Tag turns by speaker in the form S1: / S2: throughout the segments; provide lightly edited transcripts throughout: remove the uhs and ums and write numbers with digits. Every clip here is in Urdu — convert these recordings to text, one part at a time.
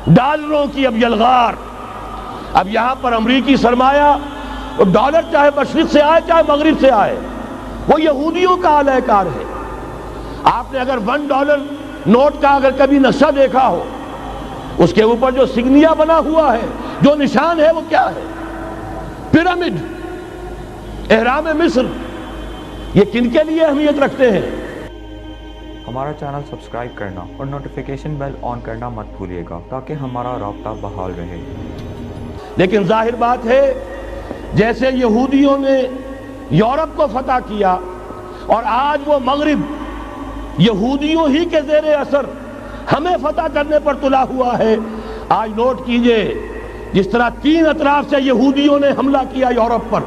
S1: ڈالروں کی اب یلغار. اب یہاں پر امریکی سرمایہ ڈالر چاہے مشرق سے آئے چاہے مغرب سے آئے وہ یہودیوں کا اعلی کار ہے. آپ نے اگر $1 نوٹ کا اگر کبھی نقشہ دیکھا ہو، اس کے اوپر جو سگنیا بنا ہوا ہے، جو نشان ہے، وہ کیا ہے؟ پیرامڈ، اہرام مصر. یہ کن کے لیے اہمیت رکھتے ہیں؟
S2: ہمارا چینل سبسکرائب کرنا اور نوٹیفیکیشن بیل آن کرنا مت بھولیے گا تاکہ ہمارا رابطہ بحال رہے.
S1: لیکن ظاہر بات ہے جیسے یہودیوں نے یورپ کو فتح کیا اور آج وہ مغرب یہودیوں ہی کے زیر اثر ہمیں فتح کرنے پر تلا ہوا ہے. آج نوٹ کیجئے جس طرح 3 اطراف سے یہودیوں نے حملہ کیا یورپ پر،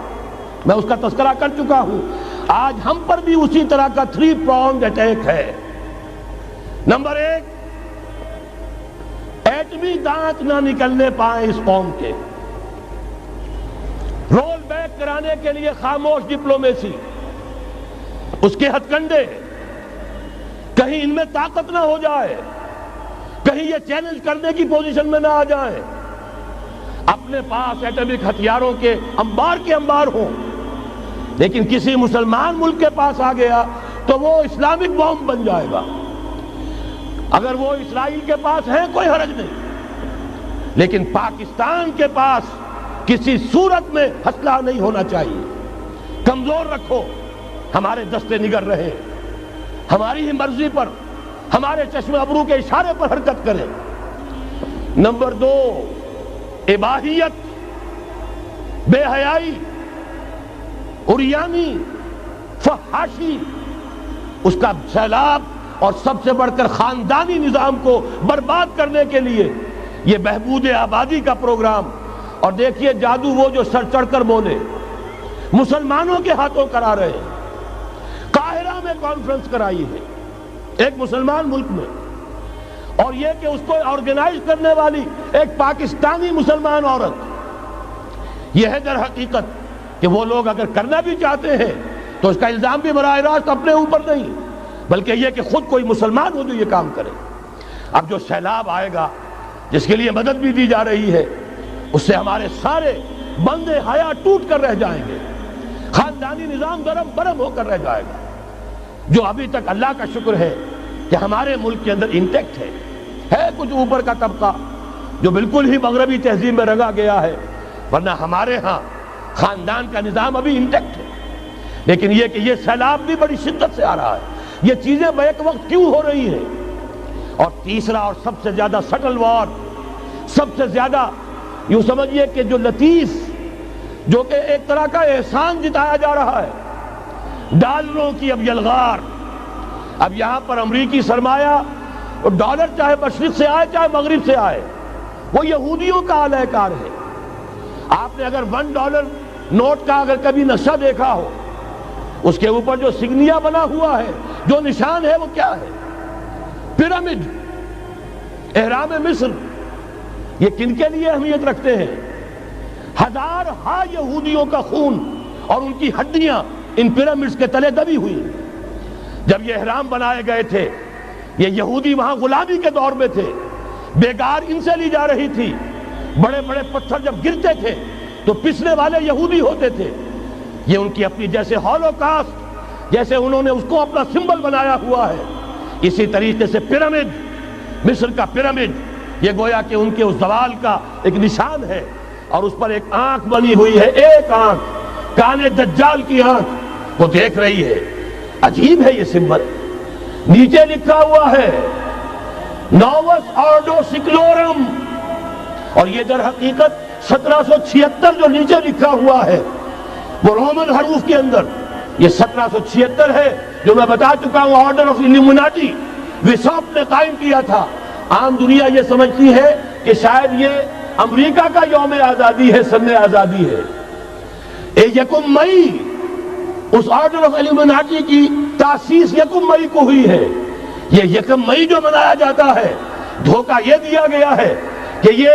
S1: میں اس کا تذکرہ کر چکا ہوں، آج ہم پر بھی اسی طرح کا 3 pronged اٹیک ہے. نمبر 1، ایٹمی دانت نہ نکلنے پائیں اس قوم کے. رول بیک کرانے کے لیے خاموش ڈپلومیسی، اس کے ہتھ کنڈے، کہیں ان میں طاقت نہ ہو جائے، کہیں یہ چیلنج کرنے کی پوزیشن میں نہ آ جائیں. اپنے پاس ایٹمک ہتھیاروں کے انبار ہوں، لیکن کسی مسلمان ملک کے پاس آ گیا تو وہ اسلامک بوم بن جائے گا. اگر وہ اسرائیل کے پاس ہے کوئی حرج نہیں، لیکن پاکستان کے پاس کسی صورت میں ہتھیار نہیں ہونا چاہیے. کمزور رکھو، ہمارے دستے نگر رہے، ہماری ہی مرضی پر، ہمارے چشم ابرو کے اشارے پر حرکت کریں. نمبر 2، اباحیت، بے حیائی، عریانی، فحاشی، اس کا سیلاب اور سب سے بڑھ کر خاندانی نظام کو برباد کرنے کے لیے یہ بہبود آبادی کا پروگرام. اور دیکھیے جادو وہ جو سر چڑھ کر بولے مسلمانوں کے ہاتھوں کرا رہے ہیں. قاہرہ میں کانفرنس کرائی ہے ایک مسلمان ملک میں، اور یہ کہ اس کو آرگنائز کرنے والی ایک پاکستانی مسلمان عورت. یہ ہے در حقیقت کہ وہ لوگ اگر کرنا بھی چاہتے ہیں تو اس کا الزام بھی براہ راست اپنے اوپر نہیں، بلکہ یہ کہ خود کوئی مسلمان ہو جو یہ کام کرے. اب جو سیلاب آئے گا جس کے لیے مدد بھی دی جا رہی ہے، اس سے ہمارے سارے بندے حیا ٹوٹ کر رہ جائیں گے، خاندانی نظام گرم برم ہو کر رہ جائے گا. جو ابھی تک اللہ کا شکر ہے کہ ہمارے ملک کے اندر انٹیکٹ ہے کچھ اوپر کا طبقہ جو بالکل ہی مغربی تہذیب میں رنگا گیا ہے، ورنہ ہمارے ہاں خاندان کا نظام ابھی انٹیکٹ ہے. لیکن یہ کہ یہ سیلاب بھی بڑی شدت سے آ رہا ہے، یہ چیزیں بیک وقت کیوں ہو رہی ہیں. اور تیسرا اور سب سے زیادہ سٹل وار، سب سے زیادہ یوں سمجھیے کہ جو لطیف، جو کہ ایک طرح کا احسان جتایا جا رہا ہے، ڈالروں کی اب یلغار. اب یہاں پر امریکی سرمایہ ڈالر چاہے مشرق سے آئے چاہے مغرب سے آئے وہ یہودیوں کا اعلی کار ہے. آپ نے اگر $1 نوٹ کا اگر کبھی نقشہ دیکھا ہو، اس کے اوپر جو سگنیا بنا ہوا ہے، جو نشان ہے، وہ کیا ہے؟ پیرامڈ، اہرام مصر. یہ کن کے لیے اہمیت رکھتے ہیں؟ ہزارہا یہودیوں کا خون اور ان کی ہڈیاں ان پیرامڈز کے تلے دبی ہوئی. جب یہ احرام بنائے گئے تھے، یہ یہودی وہاں غلامی کے دور میں تھے، بیگار ان سے لی جا رہی تھی. بڑے بڑے پتھر جب گرتے تھے تو پسنے والے یہودی ہوتے تھے. یہ ان کی اپنی جیسے ہولوکاسٹ، جیسے انہوں نے اس کو اپنا سمبل بنایا ہوا ہے، اسی طریقے سے پیرامڈ، مصر کا پیرامڈ، یہ گویا کہ ان کے اس زوال کا ایک نشان ہے. اور اس پر ایک آنکھ بنی ہوئی ہے، ایک آنکھ، کان دجال کی آنکھ، وہ دیکھ رہی ہے. عجیب ہے یہ سمبل. نیچے لکھا ہوا ہے نووس آرڈو سیکلورم، اور یہ در حقیقت 1776 جو نیچے لکھا ہوا ہے وہ رومن حروف کے اندر یہ 1776 ہے، جو میں بتا چکا ہوں آرڈر آف الومناٹی وساپ نے قائم کیا تھا. عام دنیا یہ سمجھتی ہے کہ شاید یہ امریکہ کا یوم آزادی ہے، سن آزادی ہے. 1 مئی اس آرڈر آف الومناٹی کی تاسیس 1 مئی کو ہوئی ہے. یہ 1 مئی جو منایا جاتا ہے، دھوکہ یہ دیا گیا ہے کہ یہ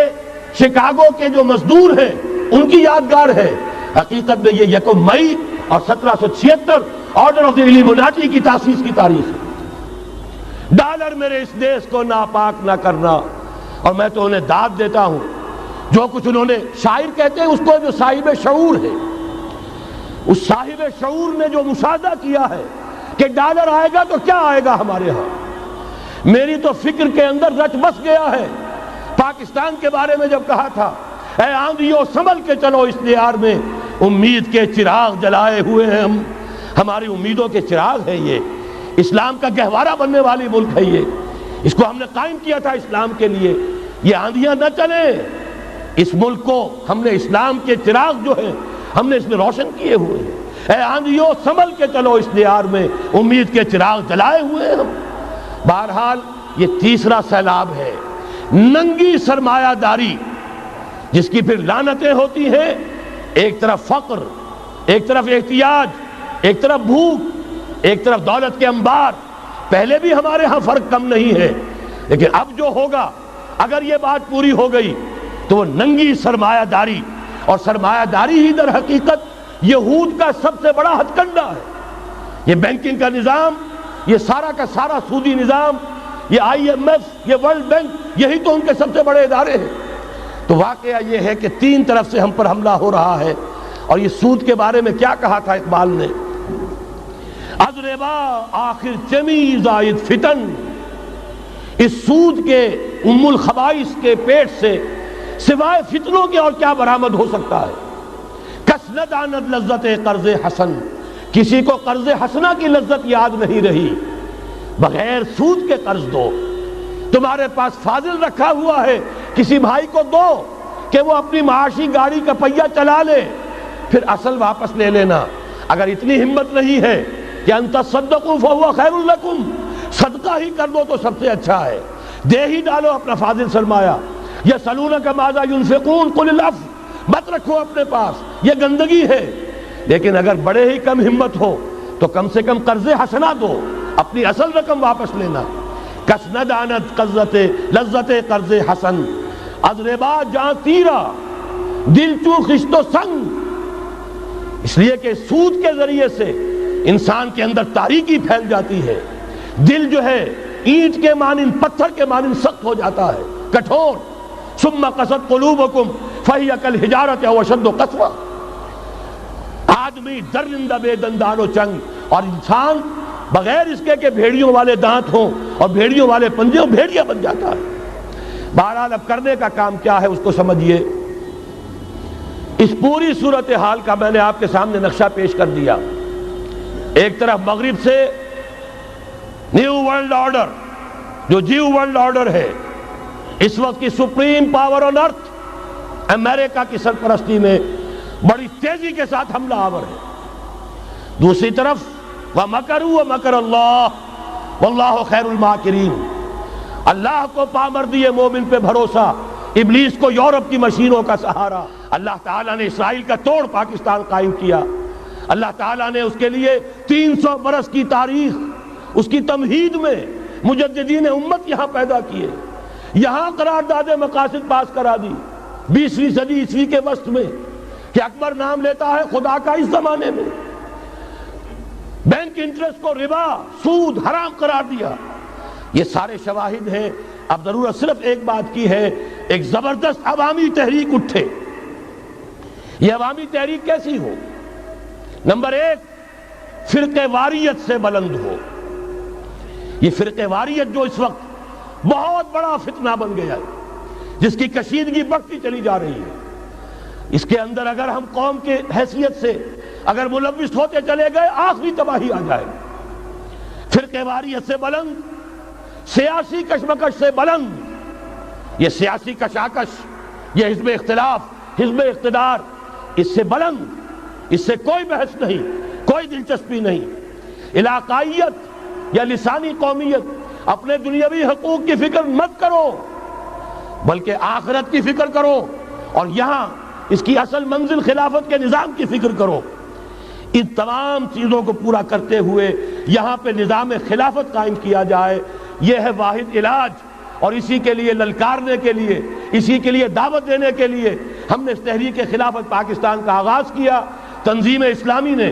S1: شکاگو کے جو مزدور ہیں ان کی یادگار ہے. حقیقت میں یہ 1 مئی اور 1776 آرڈر آف دی الومناٹی کی تاسیس کی تاریخ ہے. ڈالر میرے اس دیش کو ناپاک نہ کرنا، اور میں تو انہیں داد دیتا ہوں جو کچھ انہوں نے، شاعر کہتے ہیں اس کو جو صاحب شعور ہے، اس صاحب شعور نے جو مشاہدہ کیا ہے کہ ڈالر آئے گا تو کیا آئے گا ہمارے ہاں، میری تو فکر کے اندر رچ بس گیا ہے۔ پاکستان کے بارے میں جب کہا تھا اے آندھیوں سنبھل کے چلو اس دیار میں، امید کے چراغ جلائے ہوئے ہیں ہم، ہماری امیدوں کے چراغ ہے یہ، اسلام کا گہوارہ بننے والی ملک ہے یہ، اس کو ہم نے قائم کیا تھا اسلام کے لیے، یہ آندھیاں نہ چلیں، اس ملک کو ہم نے اسلام کے چراغ جو ہیں ہم نے اس میں روشن کیے ہوئے ہیں، اے آندھیوں سنبھل کے چلو اس دیار میں، امید کے چراغ جلائے ہوئے ہیں ہم۔ بہرحال یہ تیسرا سیلاب ہے، ننگی سرمایہ داری، جس کی پھر لعنتیں ہوتی ہیں، ایک طرف فقر، ایک طرف احتیاج، ایک طرف بھوک، ایک طرف دولت کے انبار۔ پہلے بھی ہمارے ہاں فرق کم نہیں ہے، لیکن اب جو ہوگا اگر یہ بات پوری ہو گئی تو وہ ننگی سرمایہ داری، اور سرمایہ داری ہی در حقیقت یہود کا سب سے بڑا ہتھ کنڈا ہے۔ یہ بینکنگ کا نظام، یہ سارا کا سارا سودی نظام، یہ IMF، یہ ورلڈ بینک، یہی تو ان کے سب سے بڑے ادارے ہیں۔ تو واقعہ یہ ہے کہ تین طرف سے ہم پر حملہ ہو رہا ہے۔ اور یہ سود کے بارے میں کیا کہا تھا اقبال نے؟ از ربا آخر چمی زائد فتن، اس سود کے ام الخبائث کے پیٹ سے سوائے فتنوں کے اور کیا برآمد ہو سکتا ہے؟ کس نہ داند لذت قرض حسن، کسی کو قرض حسنہ کی لذت یاد نہیں رہی، بغیر سود کے قرض دو۔ تمہارے پاس فاضل رکھا ہوا ہے، کسی بھائی کو دو کہ وہ اپنی معاشی گاڑی کا پہیہ چلا لے، پھر اصل واپس لے لینا۔ اگر اتنی ہمت نہیں ہے کہ ان تصدقوا فهو خیر لکم، صدقہ ہی کر دو تو سب سے اچھا ہے، دے ہی ڈالو اپنا فاضل سرمایہ۔ یسألونک ماذا ينفقون قل العفو، مت رکھو اپنے پاس، یہ گندگی ہے۔ لیکن اگر بڑے ہی کم ہمت ہو تو کم سے کم قرض حسنہ دو، اپنی اصل رقم واپس لینا۔ کس نہ دانت لذت قرض حسن، از ربا جاں تیرا دل چو خشت و سنگ، اس لیے کہ سود کے ذریعے سے انسان کے اندر تاریکی پھیل جاتی ہے، دل جو ہے اینٹ کے مانند، پتھر کے مانند سخت ہو جاتا ہے، کٹھور۔ ثم قست قلوبکم فہی کالحجارۃ او اشد قسوہ، آدمی درندہ بے دندان و چنگ، اور انسان بغیر اس کے کہ بھیڑیوں والے دانت ہوں اور بھیڑیوں والے پنجے ہوں، بھیڑیا بن جاتا ہے۔ بہرحال اب کرنے کا کام کیا ہے اس کو سمجھیے۔ اس پوری صورتحال کا میں نے آپ کے سامنے نقشہ پیش کر دیا۔ ایک طرف مغرب سے نیو ورلڈ آرڈر، جو جیو ورلڈ آرڈر ہے، اس وقت کی سپریم پاور آن ارتھ، امریکہ کی سرپرستی میں بڑی تیزی کے ساتھ حملہ آور ہے۔ دوسری طرف وَمَكَرُوا وَمَكَرَ اللَّهُ وَاللَّهُ خَيْرُ الْمَاكِرِينَ، اللہ کو پامردی مومن پہ بھروسہ، ابلیس کو یورپ کی مشینوں کا سہارا۔ اللہ تعالیٰ نے اسرائیل کا توڑ پاکستان قائم کیا، اللہ تعالیٰ نے اس کے لیے 300 برس کی تاریخ، اس کی تمہید میں مجددین امت یہاں پیدا کیے، یہاں قرارداد مقاصد پاس کرا دی 20ویں صدی عیسوی کے وسط میں، کہ اکبر نام لیتا ہے خدا کا اس زمانے میں، بینک انٹرسٹ کو ربا، سود حرام قرار دیا۔ یہ سارے شواہد ہیں۔ اب ضرورت صرف ایک بات کی ہے، ایک زبردست عوامی تحریک اٹھے۔ یہ عوامی تحریک کیسی ہو؟ نمبر 1، فرقہ واریت سے بلند ہو۔ یہ فرقہ واریت جو اس وقت بہت بڑا فتنہ بن گیا ہے، جس کی کشیدگی بڑھتی چلی جا رہی ہے، اس کے اندر اگر ہم قوم کے حیثیت سے اگر ملوث ہوتے چلے گئے، آخری تباہی آ جائے۔ فرقہ واریت سے بلند، سیاسی کشمکش سے بلند، یہ سیاسی کشاکش، یہ حزب اختلاف، حزب اقتدار، اس سے بلند، اس سے کوئی بحث نہیں، کوئی دلچسپی نہیں۔ علاقائیت یا لسانی قومیت، اپنے دنیاوی حقوق کی فکر مت کرو، بلکہ آخرت کی فکر کرو، اور یہاں اس کی اصل منزل خلافت کے نظام کی فکر کرو۔ ان تمام چیزوں کو پورا کرتے ہوئے یہاں پہ نظام خلافت قائم کیا جائے، یہ ہے واحد علاج۔ اور اسی کے لیے للکارنے کے لیے، اسی کے لیے دعوت دینے کے لیے ہم نے اس تحریک خلافت پاکستان کا آغاز کیا۔ تنظیم اسلامی نے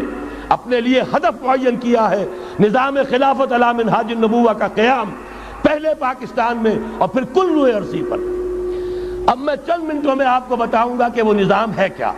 S1: اپنے لیے ہدف معین کیا ہے، نظام خلافت علی منہاج النبوہ کا قیام، پہلے پاکستان میں اور پھر کل روئے ارضی پر۔ اب میں چند منٹوں میں آپ کو بتاؤں گا کہ وہ نظام ہے کیا۔